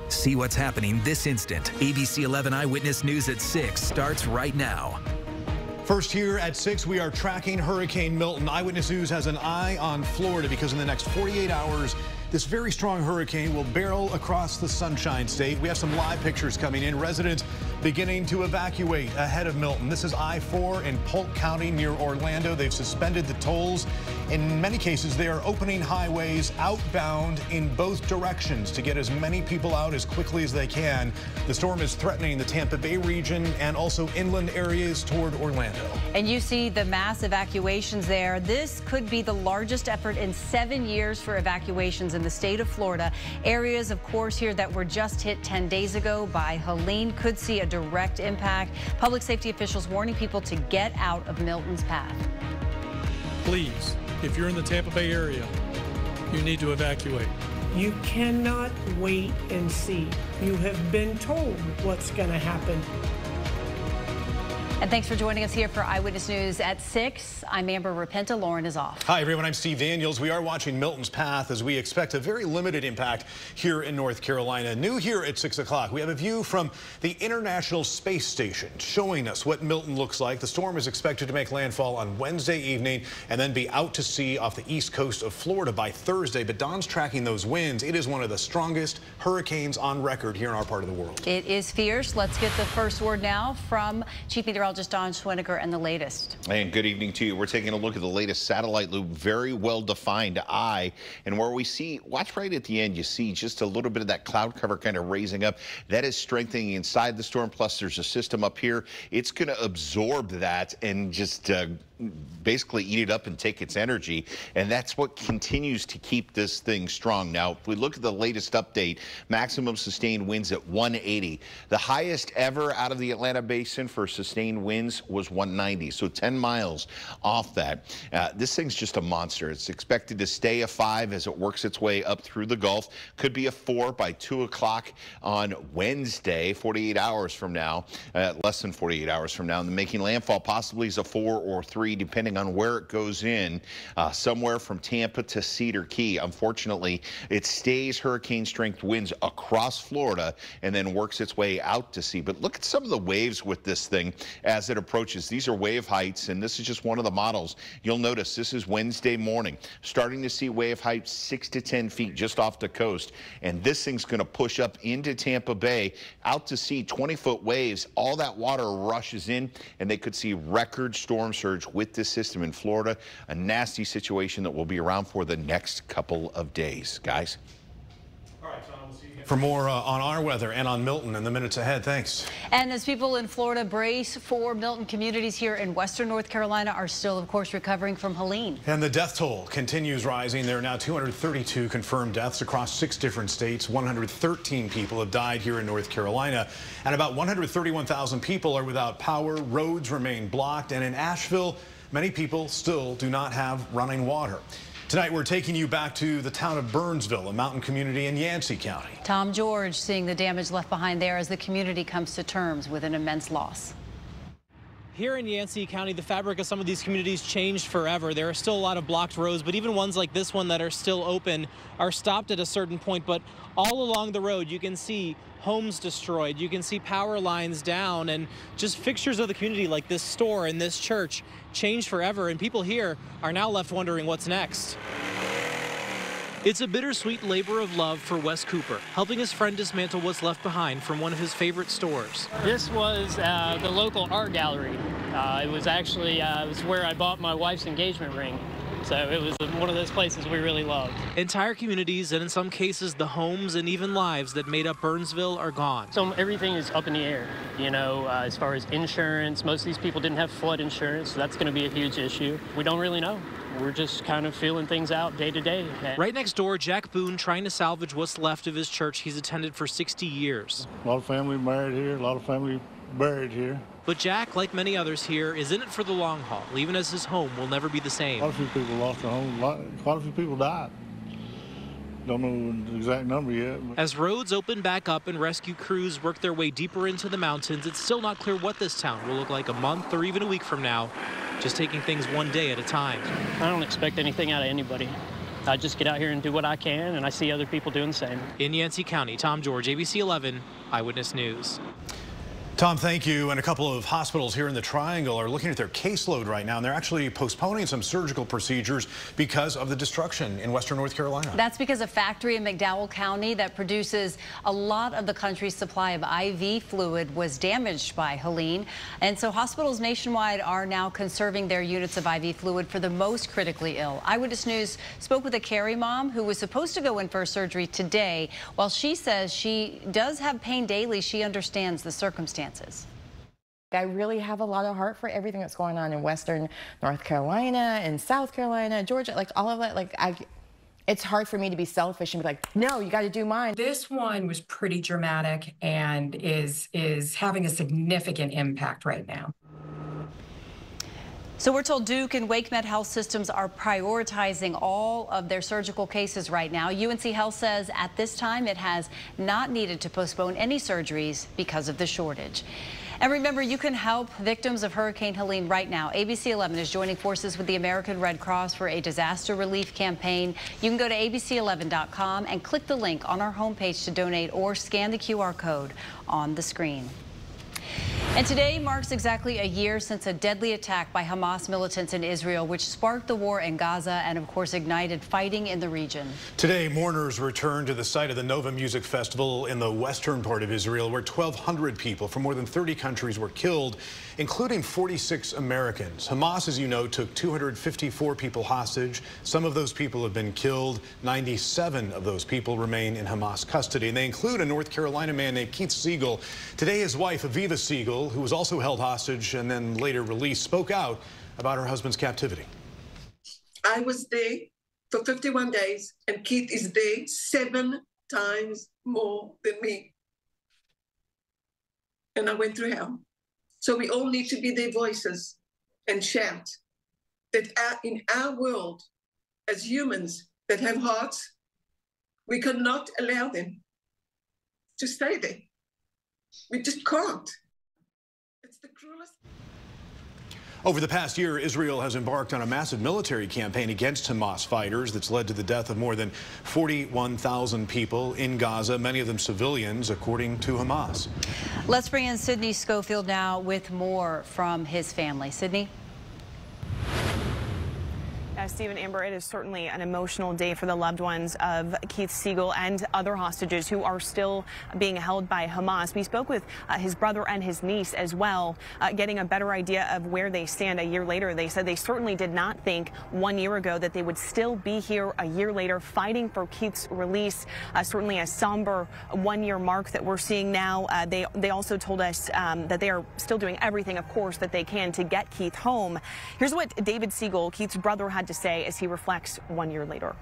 See what's happening this instant. ABC 11 Eyewitness News at 6 starts right now. First here at 6, we are tracking Hurricane Milton. Eyewitness News has an eye on Florida because in the next 48 hours, this very strong hurricane will barrel across the Sunshine State. We have some live pictures coming in. Residents beginning to evacuate ahead of Milton. This is I-4 in Polk County near Orlando. They've suspended the tolls. In many cases, they are opening highways outbound in both directions to get as many people out as quickly as they can. The storm is threatening the Tampa Bay region and also inland areas toward Orlando. And you see the mass evacuations there. This could be the largest effort in 7 years for evacuations in the state of Florida. Areas, of course, here that were just hit 10 days ago by Helene could see a direct impact. Public safety officials warning people to get out of Milton's path. Please, if you're in the Tampa Bay area, you need to evacuate. You cannot wait and see. You have been told what's going to happen. And thanks for joining us here for Eyewitness News at 6. I'm Amber Rapenta. Lauren is off. Hi, everyone. I'm Steve Daniels. We are watching Milton's path as we expect a very limited impact here in North Carolina. New here at 6 o'clock, we have a view from the International Space Station showing us what Milton looks like. The storm is expected to make landfall on Wednesday evening and then be out to sea off the east coast of Florida by Thursday. But Don's tracking those winds. It is one of the strongest hurricanes on record here in our part of the world. It is fierce. Let's get the first word now from Chief Meteorologist Don Schwinniger and the latest. And good evening to you. We're taking a look at the latest satellite loop, very well defined eye, and where we see, watch right at the end, you see just a little bit of that cloud cover kind of raising up. That is strengthening inside the storm, plus there's a system up here. It's going to absorb that and just basically eat it up and take its energy, and that's what continues to keep this thing strong. Now, if we look at the latest update, maximum sustained winds at 180. The highest ever out of the Atlanta basin for sustained winds was 190, so 10 miles off that. This thing's just a monster. It's expected to stay a 5 as it works its way up through the Gulf. Could be a 4 by 2 o'clock on Wednesday, 48 hours from now, less than 48 hours from now, and making landfall possibly as a 4 or 3, depending on where it goes in, somewhere from Tampa to Cedar Key. Unfortunately, it stays hurricane strength winds across Florida and then works its way out to sea. But look at some of the waves with this thing as it approaches. These are wave heights, and this is just one of the models. You'll notice this is Wednesday morning, starting to see wave heights 6 to 10 feet just off the coast, and this thing's going to push up into Tampa Bay, out to sea, 20-foot waves. All that water rushes in, and they could see record storm surge with this system in Florida. A nasty situation that will be around for the next couple of days, guys. All right, Tom, we'll see you again. For more on our weather and on Milton in the minutes ahead, thanks. And as people in Florida brace for Milton, communities here in western North Carolina are still, of course, recovering from Helene. And the death toll continues rising. There are now 232 confirmed deaths across 6 different states. 113 people have died here in North Carolina, and about 131,000 people are without power. Roads remain blocked, and in Asheville, many people still do not have running water. Tonight, we're taking you back to the town of Burnsville, a mountain community in Yancey County. Tom George seeing the damage left behind there as the community comes to terms with an immense loss. Here in Yancey County, the fabric of some of these communities changed forever. There are still a lot of blocked roads, but even ones like this one that are still open are stopped at a certain point. But all along the road, you can see homes destroyed. You can see power lines down, and just fixtures of the community like this store and this church changed forever. And people here are now left wondering what's next. It's a bittersweet labor of love for Wes Cooper, helping his friend dismantle what's left behind from one of his favorite stores. This was the local art gallery. It was actually it was where I bought my wife's engagement ring. So it was one of those places we really loved. Entire communities, and in some cases the homes and even lives that made up Burnsville, are gone. So everything is up in the air, you know, as far as insurance. Most of these people didn't have flood insurance, so that's going to be a huge issue. We don't really know. We're just kind of feeling things out day to day. Right next door, Jack Boone trying to salvage what's left of his church he's attended for 60 years. A lot of family married here, a lot of family buried here. But Jack, like many others here, is in it for the long haul, even as his home will never be the same. A lot of few people lost their home, quite a few people died. Don't know the exact number yet. As roads open back up and rescue crews work their way deeper into the mountains, it's still not clear what this town will look like a month or even a week from now, just taking things one day at a time. I don't expect anything out of anybody. I just get out here and do what I can, and I see other people doing the same. In Yancey County, Tom George, ABC 11 Eyewitness News. Tom, thank you. And a couple of hospitals here in the Triangle are looking at their caseload right now, and they're actually postponing some surgical procedures because of the destruction in western North Carolina. That's because a factory in McDowell County that produces a lot of the country's supply of IV fluid was damaged by Helene. And so hospitals nationwide are now conserving their units of IV fluid for the most critically ill. Eyewitness News spoke with a Cary mom who was supposed to go in for surgery today. While she says she does have pain daily, she understands the circumstances. I really have a lot of heart for everything that's going on in western North Carolina and South Carolina, Georgia, like all of that. Like it's hard for me to be selfish and be like, no, you got to do mine. This one was pretty dramatic and is having a significant impact right now. So we're told Duke and WakeMed Health Systems are prioritizing all of their surgical cases right now. UNC Health says at this time it has not needed to postpone any surgeries because of the shortage. And remember, you can help victims of Hurricane Helene right now. ABC 11 is joining forces with the American Red Cross for a disaster relief campaign. You can go to abc11.com and click the link on our homepage to donate or scan the QR code on the screen. And today marks exactly a year since a deadly attack by Hamas militants in Israel, which sparked the war in Gaza and, of course, ignited fighting in the region. Today, mourners returned to the site of the Nova Music Festival in the western part of Israel, where 1,200 people from more than 30 countries were killed, including 46 Americans. Hamas, as you know, took 254 people hostage. Some of those people have been killed. 97 of those people remain in Hamas custody, and they include a North Carolina man named Keith Siegel. Today, his wife, Aviva Siegel, who was also held hostage and then later released, spoke out about her husband's captivity. I was there for 51 days, and Keith is there 7 times more than me. And I went through hell. So we all need to be their voices and shout that in our world, as humans that have hearts, we cannot allow them to stay there. We just can't. It's the cruelest. Over the past year, Israel has embarked on a massive military campaign against Hamas fighters that's led to the death of more than 41,000 people in Gaza, many of them civilians, according to Hamas. Let's bring in Sydney Schofield now with more from his family. Sydney? Stephen, Amber, it is certainly an emotional day for the loved ones of Keith Siegel and other hostages who are still being held by Hamas. We spoke with his brother and his niece as well, getting a better idea of where they stand a year later. They said they certainly did not think 1 year ago that they would still be here a year later fighting for Keith's release. Certainly a somber 1 year mark that we're seeing now. They also told us that they are still doing everything, of course, that they can to get Keith home. Here's what David Siegel, Keith's brother, had to say as he reflects 1 year later.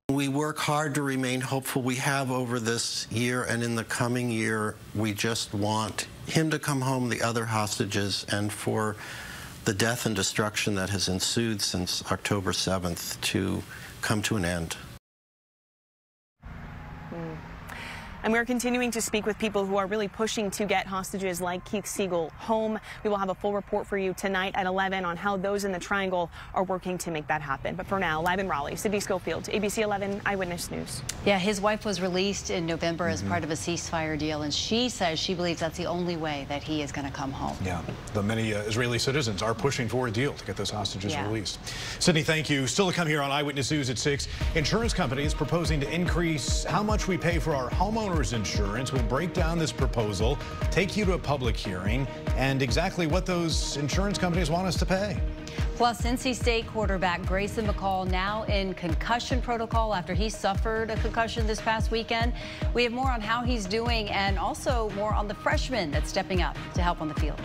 We work hard to remain hopeful. We have over this year, and in the coming year, we just want him to come home, the other hostages, and for the death and destruction that has ensued since October 7th to come to an end. And we're continuing to speak with people who are really pushing to get hostages like Keith Siegel home. We will have a full report for you tonight at 11 on how those in the Triangle are working to make that happen. But for now, live in Raleigh, Sydney Schofield, ABC 11 Eyewitness News. Yeah, his wife was released in November as part of a ceasefire deal, and she says she believes that's the only way that he is going to come home. Yeah, the many Israeli citizens are pushing for a deal to get those hostages released. Sydney, thank you. Still to come here on Eyewitness News at 6. Insurance companies proposing to increase how much we pay for our homeowners insurance. We'll break down this proposal, take you to a public hearing, and exactly what those insurance companies want us to pay. Plus, NC State quarterback Grayson McCall now in concussion protocol after he suffered a concussion this past weekend. We have more on how he's doing and also more on the freshman that's stepping up to help on the field.